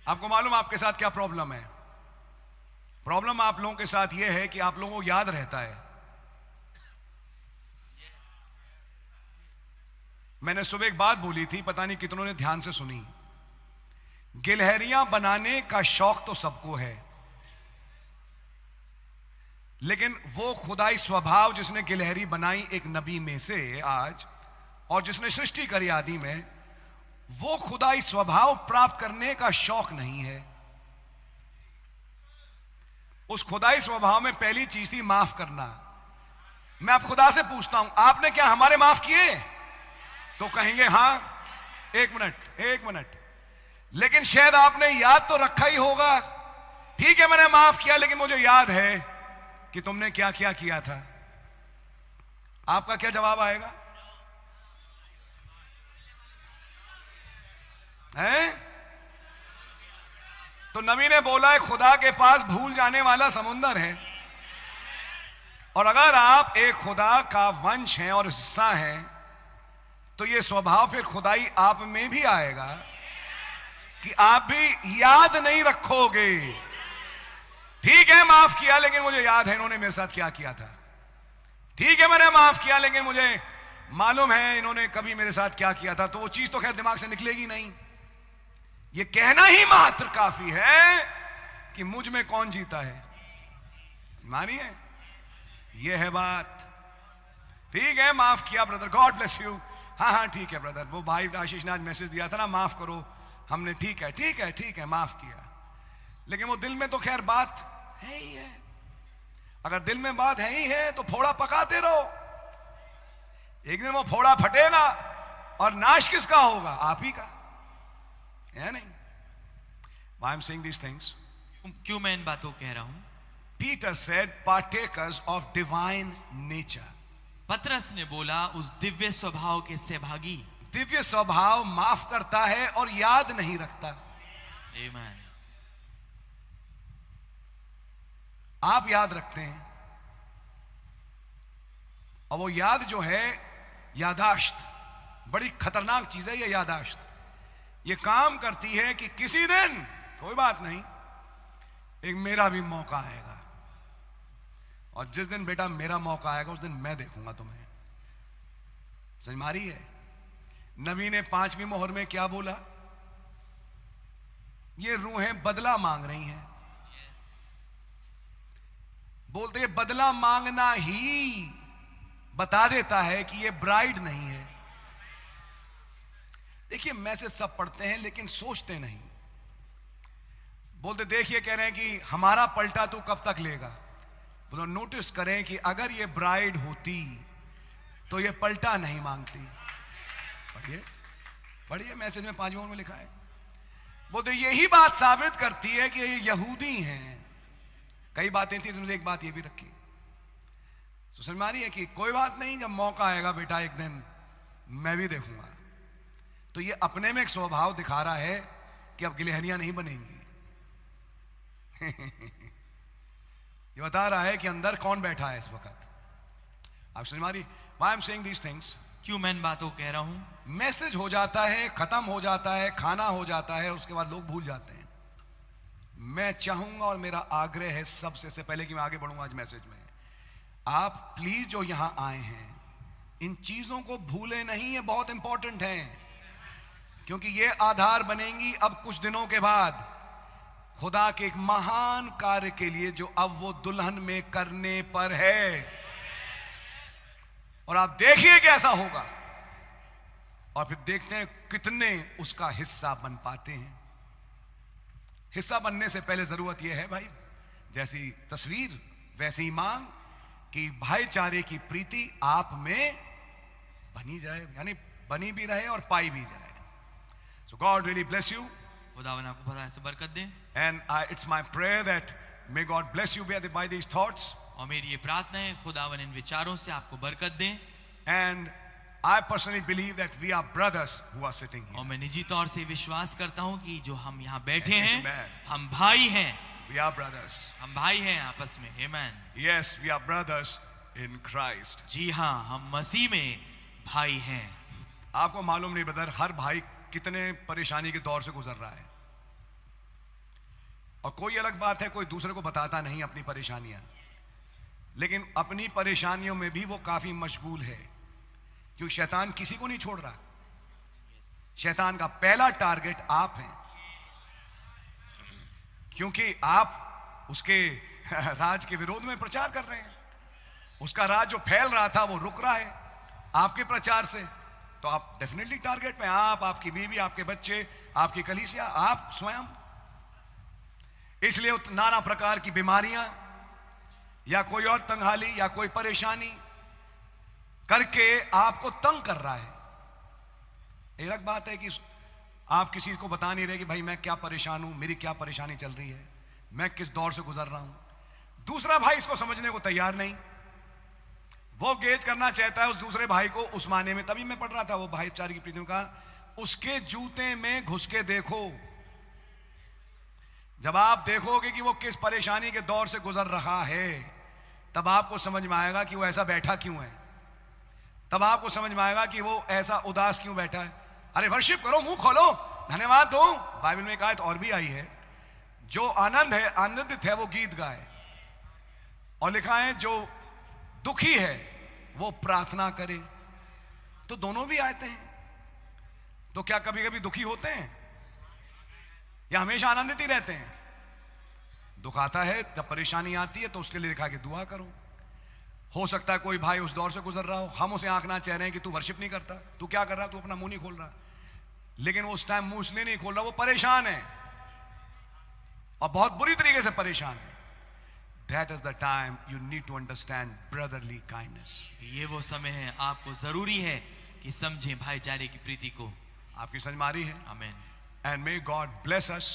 आपको मालूम आपके साथ क्या प्रॉब्लम है? प्रॉब्लम आप लोगों के साथ यह है कि आप लोगों को याद रहता है। मैंने सुबह एक बात बोली थी, पता नहीं कितनों ने ध्यान से सुनी। गिलहरियां बनाने का शौक तो सबको है, लेकिन वो खुदाई स्वभाव जिसने गिलहरी बनाई एक नबी में से आज, और जिसने सृष्टि करी आदि में, वो खुदाई स्वभाव प्राप्त करने का शौक नहीं है। उस खुदाई स्वभाव में पहली चीज थी माफ करना। मैं अब खुदा से पूछता हूं, आपने क्या हमारे माफ किए? तो कहेंगे हां। एक मिनट, लेकिन शायद आपने याद तो रखा ही होगा। ठीक है, मैंने माफ किया, लेकिन मुझे याद है कि तुमने क्या क्या किया था। आपका क्या जवाब आएगा? हैं? तो नबी ने बोला है खुदा के पास भूल जाने वाला समुंदर है, और अगर आप एक खुदा का वंश हैं और हिस्सा हैं, तो ये स्वभाव फिर खुदाई आप में भी आएगा कि आप भी याद नहीं रखोगे। ठीक है, माफ किया, लेकिन मुझे याद है इन्होंने मेरे साथ क्या किया था। ठीक है, मैंने माफ किया, लेकिन मुझे मालूम है इन्होंने कभी मेरे साथ क्या किया था। तो वो चीज तो खैर दिमाग से निकलेगी नहीं। ये कहना ही मात्र काफी है कि मुझ में कौन जीता है। मानिए, ये है बात। ठीक है, माफ किया ब्रदर, गॉड ब्लेस यू। हाँ, ठीक है ब्रदर, वो भाई आशीष ने आज मैसेज दिया था ना, माफ करो। हमने ठीक है माफ किया, लेकिन वो दिल में तो खैर बात है ही है। अगर दिल में बात है ही है तो फोड़ा पकाते रहो। एक दिन वो फोड़ा फटेगा और नाश किसका होगा? आप ही का है नहीं। Why I'm saying these things? क्यों मैं इन बातों कह रहा हूं? Peter said, partakers of divine nature. पतरस ने बोला उस दिव्य स्वभाव के सहभागी। दिव्य स्वभाव माफ करता है और याद नहीं रखता। Amen. आप याद रखते हैं, और वो याद जो है, यादाश्त, बड़ी खतरनाक चीज है ये यादाश्त। ये काम करती है कि किसी दिन, कोई बात नहीं, एक मेरा भी मौका आएगा, और जिस दिन बेटा मेरा मौका आएगा उस दिन मैं देखूंगा तुम्हें। समझ मारी है? नबी ने 5वीं मोहर में क्या बोला? ये रूहें बदला मांग रही हैं। बोलते ये बदला मांगना ही बता देता है कि ये ब्राइड नहीं है। देखिए, मैसेज सब पढ़ते हैं लेकिन सोचते नहीं। बोलते देखिए, कह रहे हैं कि हमारा पलटा तू कब तक लेगा। बोलो नोटिस करें कि अगर ये ब्राइड होती तो ये पलटा नहीं मांगती। पढ़िए मैसेज में 5 में लिखा है। बोलते यही बात साबित करती है कि ये यहूदी हैं। कई बातें थी, इसमें से एक बात ये भी रखी। तो समझ में आ रही है कि कोई बात नहीं, जब मौका आएगा बेटा एक दिन मैं भी देखूंगा। तो ये अपने में एक स्वभाव दिखा रहा है कि अब गिलहरियां नहीं बनेंगी। ये बता रहा है कि अंदर कौन बैठा है इस वक्त। आप समझ मारी? Why I'm saying these things? क्यों मैं इन बातों को कह रहा हूं? मैसेज हो जाता है, खत्म हो जाता है, खाना हो जाता है, उसके बाद लोग भूल जाते हैं। मैं चाहूंगा और मेरा आग्रह है सबसे, से पहले कि मैं आगे बढ़ूंगा आज मैसेज में, आप प्लीज जो यहां आए हैं इन चीजों को भूले नहीं। ये बहुत इंपॉर्टेंट है, क्योंकि ये आधार बनेंगी अब कुछ दिनों के बाद खुदा के एक महान कार्य के लिए जो अब वो दुल्हन में करने पर है। और आप देखिए कैसा होगा, और फिर देखते हैं कितने उसका हिस्सा बन पाते हैं। हिस्सा बनने से पहले जरूरत यह है भाई, जैसी तस्वीर वैसी मांग, कि भाईचारे की प्रीति आप में बनी जाए, यानी बनी भी रहे और पाई भी जाए। So God really bless you. खुदावन आपको खुदा से बरकत दे। And it's my prayer that may God bless you by these thoughts. और मेरी ये प्रार्थना है खुदावन इन विचारों से आपको बरकत दे। And I personally believe that we are brothers who are sitting here. और मैं निजी तौर से विश्वास करता हूँ कि जो हम यहाँ बैठे Amen. हैं, हम भाई हैं। We are brothers. हम भाई हैं आपस में। Amen. Yes, we are brothers in Christ. जी हाँ, हम मसीह में भाई हैं। आपको मालूम नहीं ब्रदर, हर भाई कितने परेशानी के दौर से गुजर रहा है। और कोई अलग बात है कोई दूसरे को बताता नहीं अपनी परेशानियां, लेकिन अपनी परेशानियों में भी वो काफी मशगूल है, क्योंकि शैतान किसी को नहीं छोड़ रहा। शैतान का पहला टारगेट आप हैं, क्योंकि आप उसके राज के विरोध में प्रचार कर रहे हैं। उसका राज जो फैल रहा था वो रुक रहा है आपके प्रचार से, तो आप डेफिनेटली टारगेट में, आप, आपकी बीवी, आपके बच्चे, आपकी कलीसिया, आप स्वयं। इसलिए नाना प्रकार की बीमारियां या कोई और तंगहाली या कोई परेशानी करके आपको तंग कर रहा है। एक अलग बात है कि आप किसी को बता नहीं रहे कि भाई मैं क्या परेशान हूं, मेरी क्या परेशानी चल रही है, मैं किस दौर से गुजर रहा हूं। दूसरा भाई इसको समझने को तैयार नहीं, वो गेज करना चाहता है उस दूसरे भाई को उस माने में। तभी मैं पढ़ रहा था, वो भाईचारे की प्रीति में कहा, उसके जूते में घुस के देखो। जब आप देखोगे कि वो किस परेशानी के दौर से गुजर रहा है, तब आपको समझ में आएगा कि वो ऐसा बैठा क्यों है, तब आपको समझ में आएगा कि वो ऐसा उदास क्यों बैठा है। अरे वर्शिप करो, मुंह खोलो, धन्यवाद दो। बाइबल में एक आयत और भी आई है, जो आनंद है, आनंदित है वो गीत गाए, और लिखा है जो दुखी है वो प्रार्थना करे। तो दोनों भी आयते हैं। तो क्या कभी कभी दुखी होते हैं या हमेशा आनंदित ही रहते हैं? दुख आता है, जब परेशानी आती है तो उसके लिए लिखा कि दुआ करो। हो सकता है कोई भाई उस दौर से गुजर रहा हो, हम उसे आंकना चाह रहे हैं कि तू वर्शिप नहीं करता, तू क्या कर रहा, तू अपना मुंह नहीं खोल रहा, लेकिन वो उस टाइम मुंह इसलिए नहीं खोल रहा, वो परेशान है और बहुत बुरी तरीके से परेशान है। That is the time you need to understand brotherly kindness. ये वो समय है, आपको जरूरी है कि समझें भाईचारे की प्रीति को। आपकी समझ में आ रही है? आमीन। And may God bless us.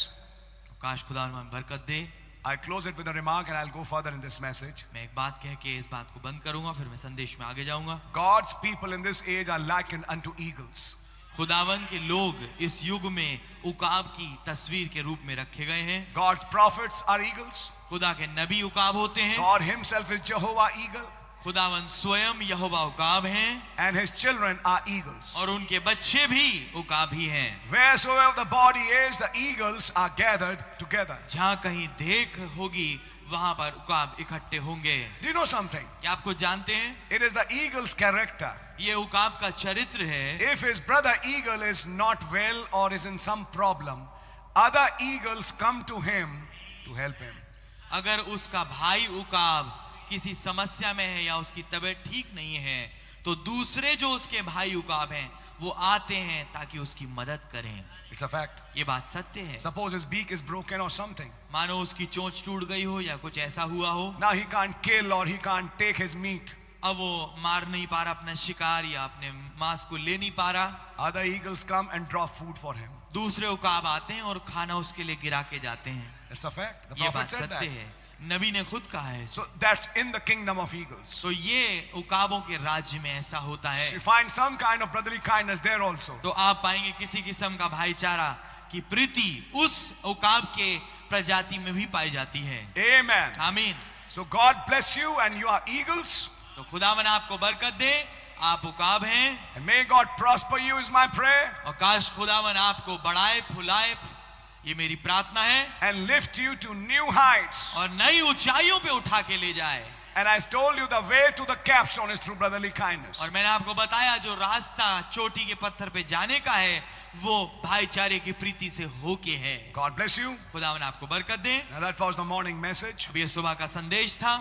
काश खुदा हमें बरकत दे। I close it with a remark and I'll go further in this message. मैं एक बात कह के इस बात को बंद करूंगा, फिर मैं संदेश में आगे जाऊंगा। God's people in this age are likened unto eagles. खुदावन के लोग इस युग में उकाब की तस्वीर के रूप में रखे गए हैं। God's prophets are eagles. खुदा के नबी उकाब होते हैं। God himself is Jehovah eagle. खुदावन स्वयं यहोवा उकाब हैं, And his children are eagles. और उनके बच्चे भी उकाब ही हैं। Wheresoever the body is, the eagles are gathered together. जहाँ कहीं देख होगी वहां पर उकाब इकट्ठे होंगे। Do you know something? क्या आपको जानते हैं? It is the eagle's character. ये उकाब का चरित्र है। If his brother eagle is not well or is in some problem, other eagles come to him to help him. अगर उसका भाई उकाब किसी समस्या में है या उसकी तबीयत ठीक नहीं है, तो दूसरे जो उसके भाई उकाब हैं वो आते हैं ताकि उसकी मदद करें। It's a fact. ये बात सत्य है। Suppose his beak is broken or something. मानो उसकी चोंच टूट गई हो या कुछ ऐसा हुआ हो, Now he can't kill or he can't take his meat. अब वो मार नहीं पा रहा अपना शिकार या अपने मांस को ले नहीं पा रहा। Other eagles come and drop food for him. दूसरे उकाब आते हैं और खाना उसके लिए गिरा के जाते हैं। It's a fact. The ये बात prophet said सत्य that. है, नबी ने खुद कहा है। So that's in the kingdom of eagles. तो ये उकाबों के राज्य में ऐसा होता है। You find some kind of brotherly kindness there also. तो आप पाएंगे किसी किस्म का भाईचारा की प्रीति उस उकाब के प्रजाति में भी पाई जाती है। Amen. आमीन। So God bless you and you are eagles. तो खुदावन आपको बरकत दे, आप उकाब हैं, And may God prosper you is my prayer. और काश खुदावन आपको बढ़ाए फुलाए, ये मेरी प्रार्थना है, And lift you to new heights. और नई ऊंचाइयों पे उठा के ले जाए। And I told you the way to the capstone is through brotherly kindness. और मैंने आपको बताया जो रास्ता चोटी के पत्थर पे जाने का है वो भाईचारे की प्रीति से होके है। God bless you. खुदावन आपको बरकत दे। Now that was the morning message. अब ये सुबह का संदेश था।